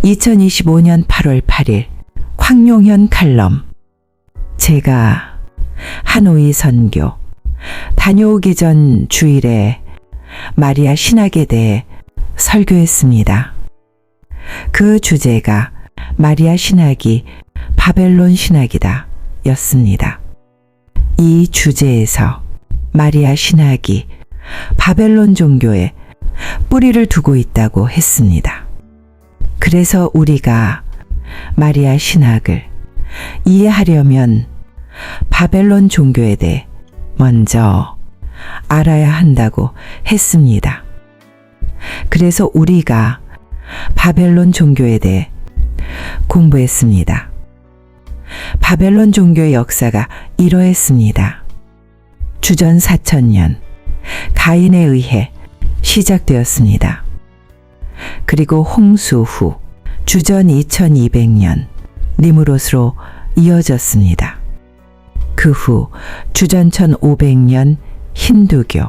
2025년 8월 8일 황용현 칼럼. 제가 하노이 선교 다녀오기 전 주일에 마리아 신학에 대해 설교했습니다. 그 주제가 마리아 신학이 바벨론 신학이다 였습니다. 이 주제에서 마리아 신학이 바벨론 종교에 뿌리를 두고 있다고 했습니다. 그래서 우리가 마리아 신학을 이해하려면 바벨론 종교에 대해 먼저 알아야 한다고 했습니다. 그래서 우리가 바벨론 종교에 대해 공부했습니다. 바벨론 종교의 역사가 이러했습니다. 주전 4000년 가인에 의해 시작되었습니다. 그리고 홍수 후 주전 2200년 니므롯으로 이어졌습니다. 그 후 주전 1500년 힌두교,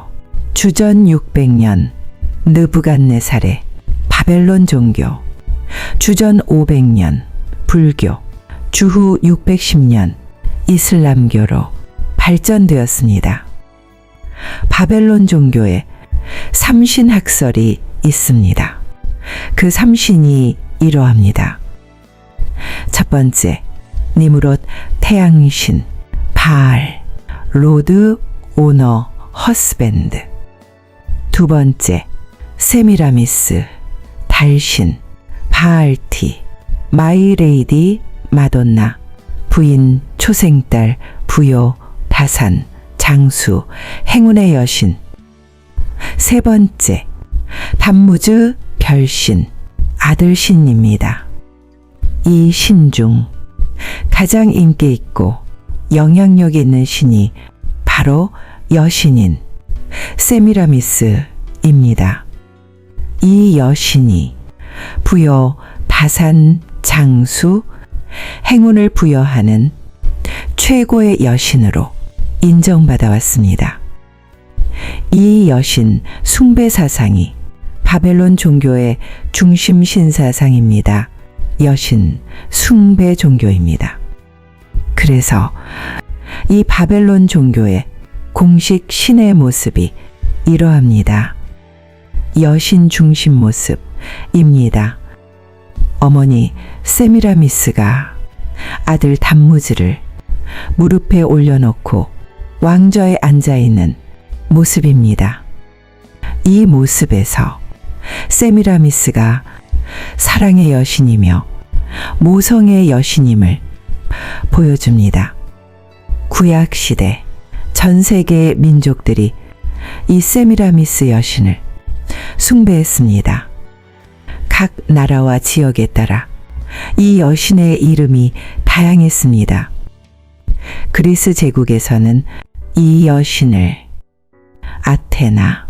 주전 600년 느부갓네살의 바벨론 종교, 주전 500년 불교, 주후 610년 이슬람교로 발전되었습니다. 바벨론 종교에 삼신학설이 있습니다. 그 삼신이 이러합니다. 첫 번째, 니므롯 태양신, 바알, 로드, 오너, 허스밴드. 두 번째, 세미라미스, 달신, 바알티, 마이레이디, 마돈나, 부인, 초생딸, 부요, 다산, 장수, 행운의 여신. 세 번째, 담무즈, 별신, 아들신입니다. 이 신 중 가장 인기 있고 영향력 있는 신이 바로 여신인 세미라미스입니다. 이 여신이 부여, 다산, 장수, 행운을 부여하는 최고의 여신으로 인정받아 왔습니다. 이 여신 숭배 사상이 바벨론 종교의 중심 신사상입니다. 여신 숭배 종교입니다. 그래서 이 바벨론 종교의 공식 신의 모습이 이러합니다. 여신 중심 모습입니다. 어머니 세미라미스가 아들 담무즈를 무릎에 올려놓고 왕좌에 앉아있는 모습입니다. 이 모습에서 세미라미스가 사랑의 여신이며 모성의 여신임을 보여줍니다. 구약시대 전 세계의 민족들이 이 세미라미스 여신을 숭배했습니다. 각 나라와 지역에 따라 이 여신의 이름이 다양했습니다. 그리스 제국에서는 이 여신을 아테나,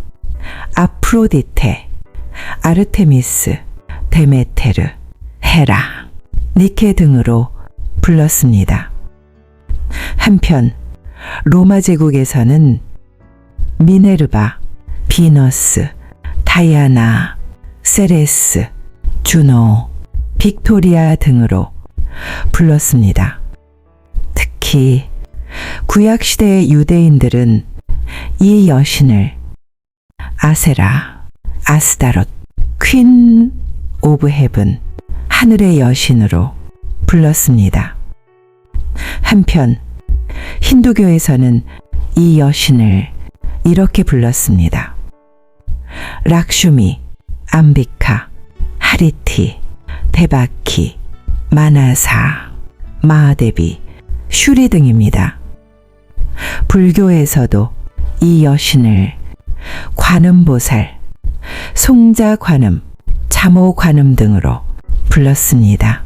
아프로디테, 아르테미스, 데메테르, 헤라, 니케 등으로 불렀습니다. 한편 로마 제국에서는 미네르바, 비너스, 다이아나, 세레스, 주노, 빅토리아 등으로 불렀습니다. 특히 구약시대의 유대인들은 이 여신을 아세라, 아스다롯, 퀸 오브 헤븐, 하늘의 여신으로 불렀습니다. 한편 힌두교에서는 이 여신을 이렇게 불렀습니다. 락슈미, 암비카, 하리티, 데바키, 마나사, 마하데비, 슈리 등입니다. 불교에서도 이 여신을 관음보살, 송자관음, 자모관음 등으로 불렀습니다.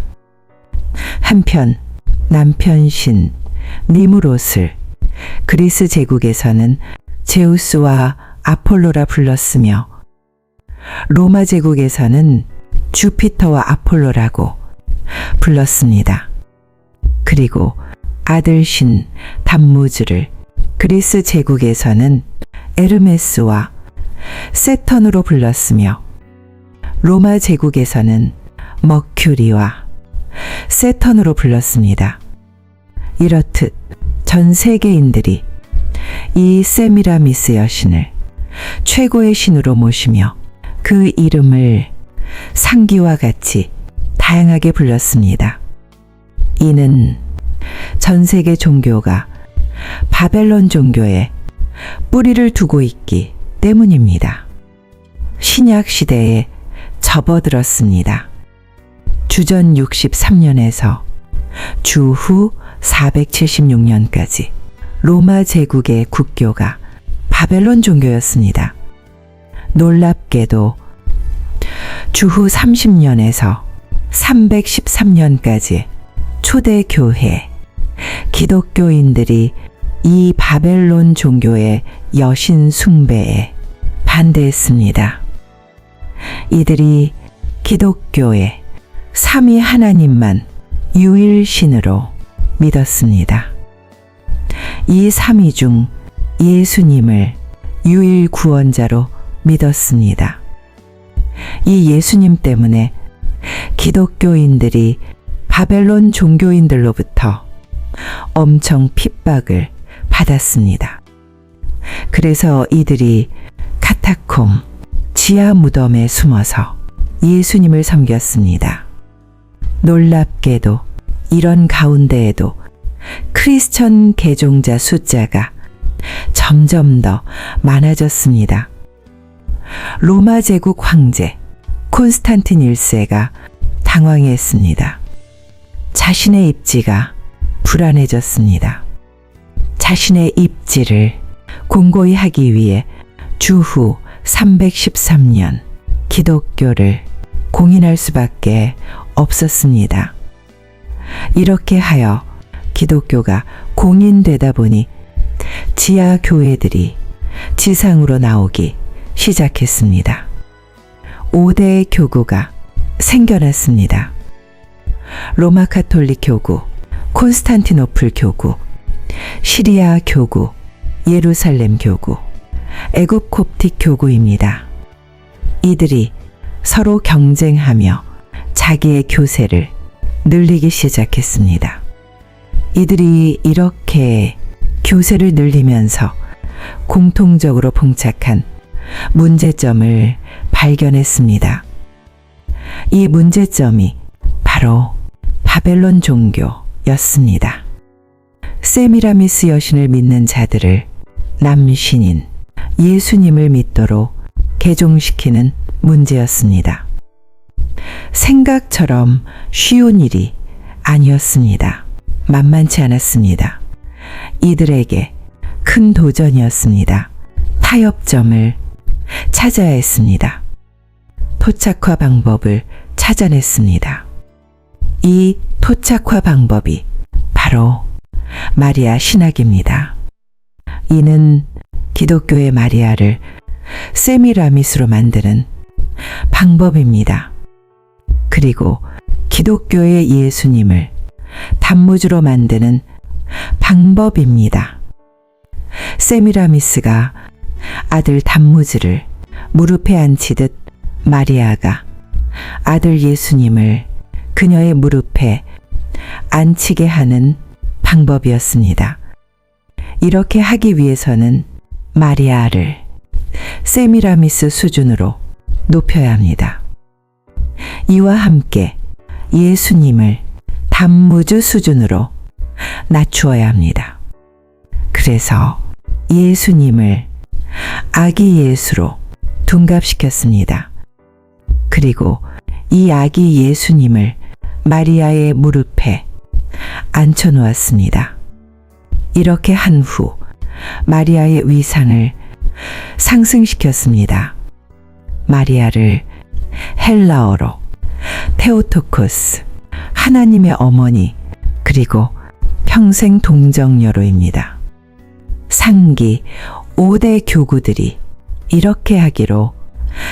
한편 남편신 니므롯을 그리스 제국에서는 제우스와 아폴로라 불렀으며 로마 제국에서는 주피터와 아폴로라고 불렀습니다. 그리고 아들신 담무즈를 그리스 제국에서는 에르메스와 세턴으로 불렀으며 로마 제국에서는 머큐리와 세턴으로 불렀습니다. 이렇듯 전 세계인들이 이 세미라미스 여신을 최고의 신으로 모시며 그 이름을 상기와 같이 다양하게 불렀습니다. 이는 전 세계 종교가 바벨론 종교에 뿌리를 두고 있기 때문입니다. 신약 시대에 접어들었습니다. 주전 63년에서 주후 476년까지 로마 제국의 국교가 바벨론 종교였습니다. 놀랍게도 주후 30년에서 313년까지 초대 교회 기독교인들이 이 바벨론 종교의 여신 숭배에 반대했습니다. 이들이 기독교의 삼위 하나님만 유일신으로 믿었습니다. 이 삼위 중 예수님을 유일 구원자로 믿었습니다. 이 예수님 때문에 기독교인들이 바벨론 종교인들로부터 엄청 핍박을 받았습니다. 그래서 이들이 카타콤 지하 무덤에 숨어서 예수님을 섬겼습니다. 놀랍게도 이런 가운데에도 크리스천 개종자 숫자가 점점 더 많아졌습니다. 로마 제국 황제 콘스탄틴 1세가 당황했습니다. 자신의 입지가 불안해졌습니다. 자신의 입지를 공고히 하기 위해 주후 313년 기독교를 공인할 수밖에 없었습니다. 이렇게 하여 기독교가 공인되다 보니 지하 교회들이 지상으로 나오기 시작했습니다. 5대 교구가 생겨났습니다. 로마 가톨릭 교구, 콘스탄티노플 교구, 시리아 교구, 예루살렘 교구, 애굽 콥틱 교구입니다. 이들이 서로 경쟁하며 자기의 교세를 늘리기 시작했습니다. 이들이 이렇게 교세를 늘리면서 공통적으로 봉착한 문제점을 발견했습니다. 이 문제점이 바로 바벨론 종교였습니다. 세미라미스 여신을 믿는 자들을 남신인 예수님을 믿도록 개종시키는 문제였습니다. 생각처럼 쉬운 일이 아니었습니다. 만만치 않았습니다. 이들에게 큰 도전이었습니다. 타협점을 찾아야 했습니다. 토착화 방법을 찾아냈습니다. 이 토착화 방법이 바로 마리아 신학입니다. 이는 기독교의 마리아를 세미라미스로 만드는 방법입니다. 그리고 기독교의 예수님을 단무지로 만드는 방법입니다. 세미라미스가 아들 단무지를 무릎에 앉히듯 마리아가 아들 예수님을 그녀의 무릎에 앉히게 하는 방법이었습니다. 이렇게 하기 위해서는 마리아를 세미라미스 수준으로 높여야 합니다. 이와 함께 예수님을 단무주 수준으로 낮추어야 합니다. 그래서 예수님을 아기 예수로 둔갑시켰습니다. 그리고 이 아기 예수님을 마리아의 무릎에 앉혀 놓았습니다. 이렇게 한 후 마리아의 위상을 상승시켰습니다. 마리아를 헬라어로 테오토코스, 하나님의 어머니, 그리고 평생 동정녀로입니다. 상기 5대 교구들이 이렇게 하기로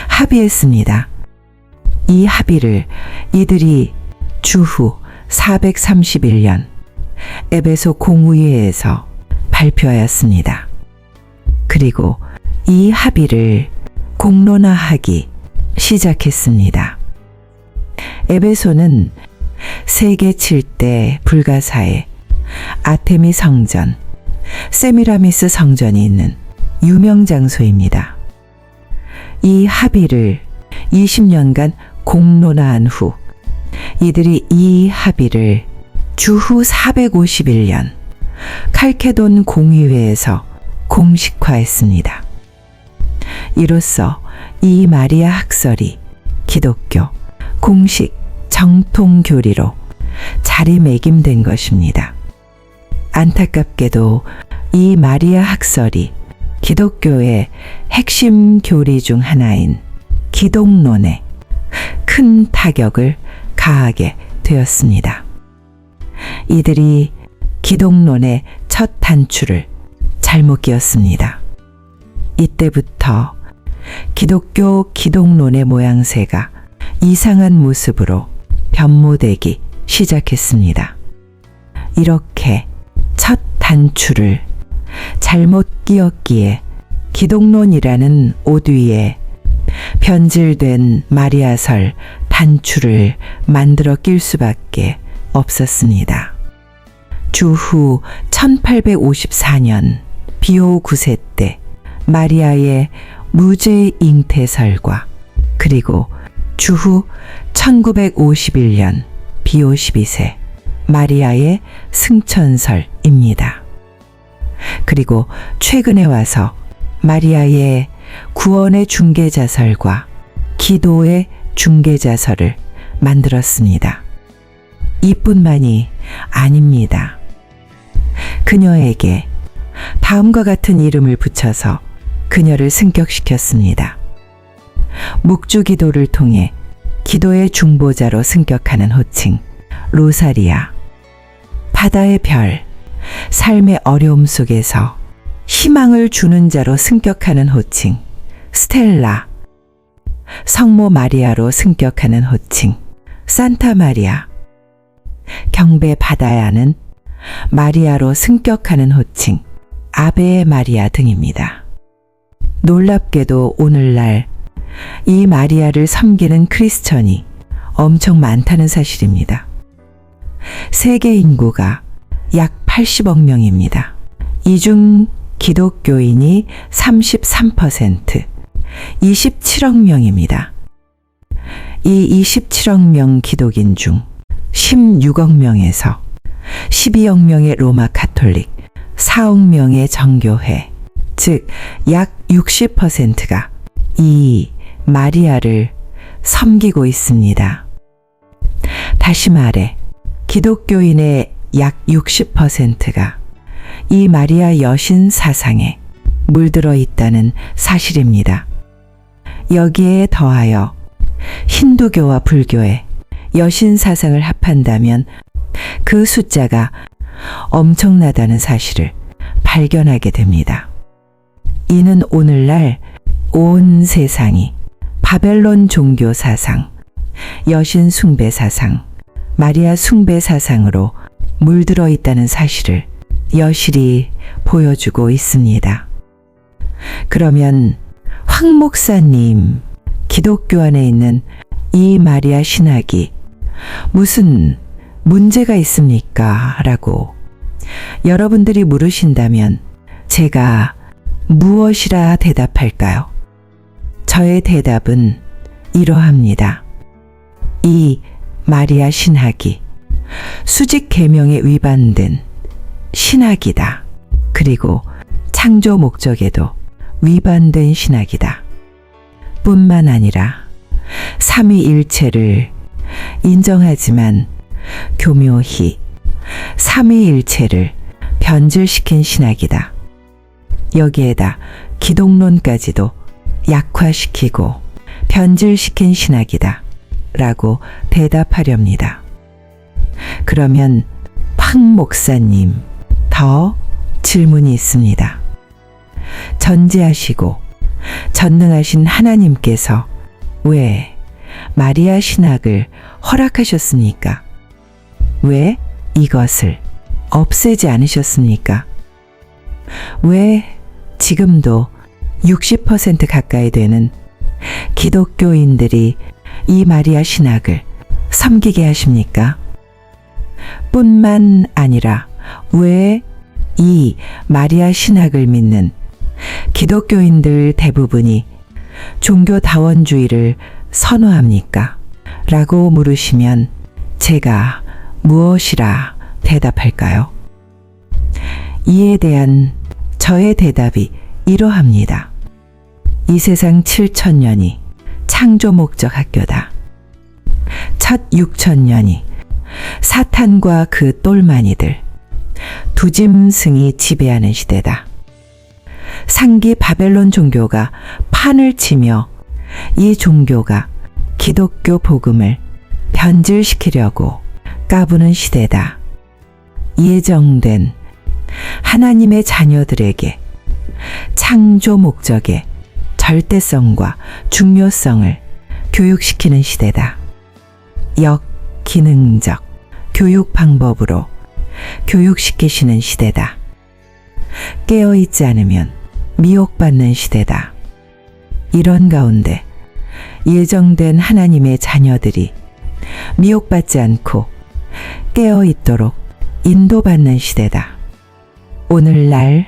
합의했습니다. 이 합의를 이들이 주후 431년 에베소 공의회에서 발표하였습니다. 그리고 이 합의를 공론화하기 시작했습니다. 에베소는 세계 7대 불가사의 아테미 성전, 세미라미스 성전이 있는 유명 장소입니다. 이 합의를 20년간 공론화한 후 이들이 이 합의를 주후 451년 칼케돈 공의회에서 공식화했습니다. 이로써 이 마리아 학설이 기독교 공식 정통 교리로 자리매김된 것입니다. 안타깝게도 이 마리아 학설이 기독교의 핵심 교리 중 하나인 기독론에 큰 타격을 가하게 되었습니다. 이들이 기독론의 첫 단추를 잘못 끼웠습니다. 이때부터 기독교 기독론의 모양새가 이상한 모습으로 변모되기 시작했습니다. 이렇게 첫 단추를 잘못 끼웠기에 기독론이라는 옷 위에 변질된 마리아설 단추를 만들어 낄 수밖에 없었습니다. 주후 1854년 비오 9세 때 마리아의 무죄 잉태설과 그리고 주후 1951년 비오 12세 마리아의 승천설입니다. 그리고 최근에 와서 마리아의 구원의 중개자설과 기도의 중개자설을 만들었습니다. 이뿐만이 아닙니다. 그녀에게 다음과 같은 이름을 붙여서 그녀를 승격시켰습니다. 묵주기도를 통해 기도의 중보자로 승격하는 호칭 로사리아, 바다의 별, 삶의 어려움 속에서 희망을 주는 자로 승격하는 호칭 스텔라, 성모 마리아로 승격하는 호칭 산타 마리아, 경배 받아야 하는 마리아로 승격하는 호칭 아베 마리아 등입니다. 놀랍게도 오늘날 이 마리아를 섬기는 크리스천이 엄청 많다는 사실입니다. 세계 인구가 약 80억 명입니다. 이 중 기독교인이 33%, 27억 명입니다. 이 27억 명 기독인 중 16억 명에서 12억 명의 로마 가톨릭, 4억 명의 정교회, 즉 약 60%가 이 마리아를 섬기고 있습니다. 다시 말해 기독교인의 약 60%가 이 마리아 여신 사상에 물들어 있다는 사실입니다. 여기에 더하여 힌두교와 불교의 여신 사상을 합한다면 그 숫자가 엄청나다는 사실을 발견하게 됩니다. 이는 오늘날 온 세상이 바벨론 종교 사상, 여신 숭배 사상, 마리아 숭배 사상으로 물들어 있다는 사실을 여실히 보여주고 있습니다. 그러면 황 목사님, 기독교 안에 있는 이 마리아 신학이 무슨 문제가 있습니까? 라고 여러분들이 물으신다면 제가 무엇이라 대답할까요? 저의 대답은 이러합니다. 이 마리아 신학이 수직 계명에 위반된 신학이다. 그리고 창조 목적에도 위반된 신학이다. 뿐만 아니라 삼위일체를 인정하지만 교묘히 삼위일체를 변질시킨 신학이다. 여기에다 기독론까지도 약화시키고 변질시킨 신학이다. 라고 대답하렵니다. 그러면 황 목사님, 더 질문이 있습니다. 전지하시고 전능하신 하나님께서 왜 마리아 신학을 허락하셨습니까? 왜 이것을 없애지 않으셨습니까? 왜 지금도 60% 가까이 되는 기독교인들이 이 마리아 신학을 섬기게 하십니까? 뿐만 아니라 왜 이 마리아 신학을 믿는 기독교인들 대부분이 종교다원주의를 선호합니까? 라고 물으시면 제가 무엇이라 대답할까요? 이에 대한 저의 대답이 이러합니다. 이 세상 7,000년이 창조 목적 학교다. 첫 6,000년이 사탄과 그 똘마니들, 두짐승이 지배하는 시대다. 상기 바벨론 종교가 판을 치며 이 종교가 기독교 복음을 변질시키려고 까부는 시대다. 예정된 하나님의 자녀들에게 창조 목적의 절대성과 중요성을 교육시키는 시대다. 역기능적 교육 방법으로 교육시키시는 시대다. 깨어있지 않으면 미혹받는 시대다. 이런 가운데 예정된 하나님의 자녀들이 미혹받지 않고 깨어있도록 인도받는 시대다. 오늘날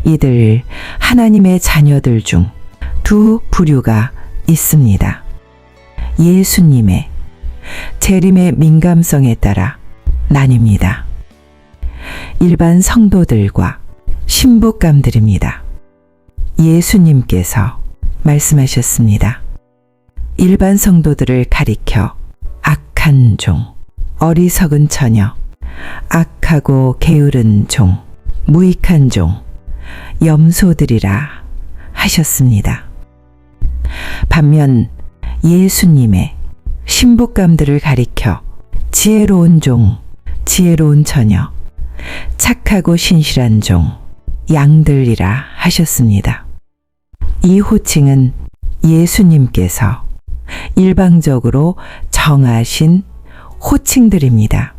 이들 하나님의 자녀들 중 두 부류가 있습니다. 예수님의 재림의 민감성에 따라 나뉩니다. 일반 성도들과 신부감들입니다. 예수님께서 말씀하셨습니다. 일반 성도들을 가리켜 악한 종, 어리석은 처녀, 악하고 게으른 종, 무익한 종, 염소들이라 하셨습니다. 반면 예수님의 신부감들을 가리켜 지혜로운 종, 지혜로운 처녀, 착하고 신실한 종, 양들이라 하셨습니다. 이 호칭은 예수님께서 일방적으로 정하신 호칭들입니다.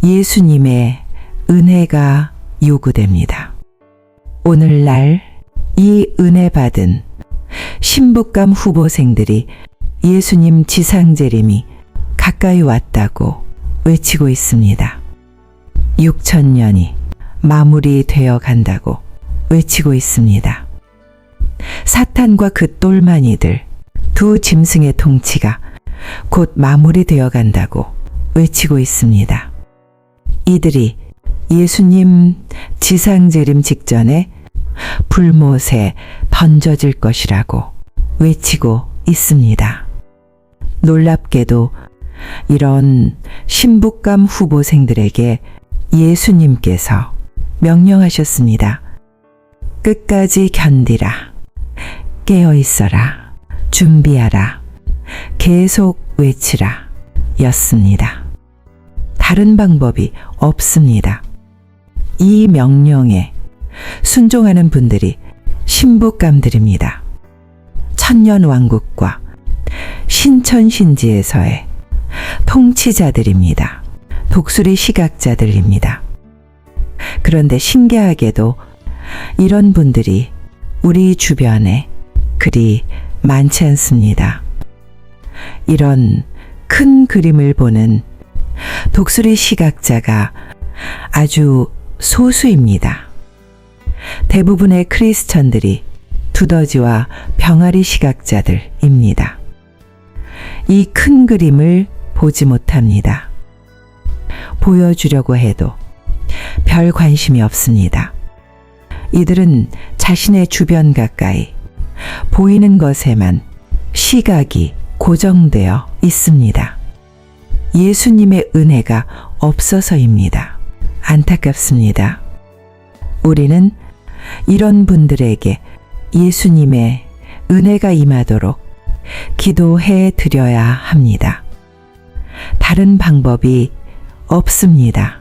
예수님의 은혜가 요구됩니다. 오늘날 이 은혜 받은 신부감 후보생들이 예수님 지상재림이 가까이 왔다고 외치고 있습니다. 6,000년이 마무리되어 간다고 외치고 있습니다. 사탄과 그 똘마니들, 두 짐승의 통치가 곧 마무리되어 간다고 외치고 있습니다. 이들이 예수님 지상재림 직전에 불못에 던져질 것이라고 외치고 있습니다. 놀랍게도 이런 신부감 후보생들에게 예수님께서 명령하셨습니다. 끝까지 견디라, 깨어있어라, 준비하라, 계속 외치라 였습니다. 다른 방법이 없습니다. 이 명령에 순종하는 분들이 신부감들입니다. 천년왕국과 신천신지에서의 통치자들입니다. 독수리 시각자들입니다. 그런데 신기하게도 이런 분들이 우리 주변에 그리 많지 않습니다. 이런 큰 그림을 보는 독수리 시각자가 아주 소수입니다. 대부분의 크리스천들이 두더지와 병아리 시각자들입니다. 이 큰 그림을 보지 못합니다. 보여주려고 해도 별 관심이 없습니다. 이들은 자신의 주변 가까이 보이는 것에만 시각이 고정되어 있습니다. 예수님의 은혜가 없어서입니다. 안타깝습니다. 우리는 이런 분들에게 예수님의 은혜가 임하도록 기도해 드려야 합니다. 다른 방법이 없습니다.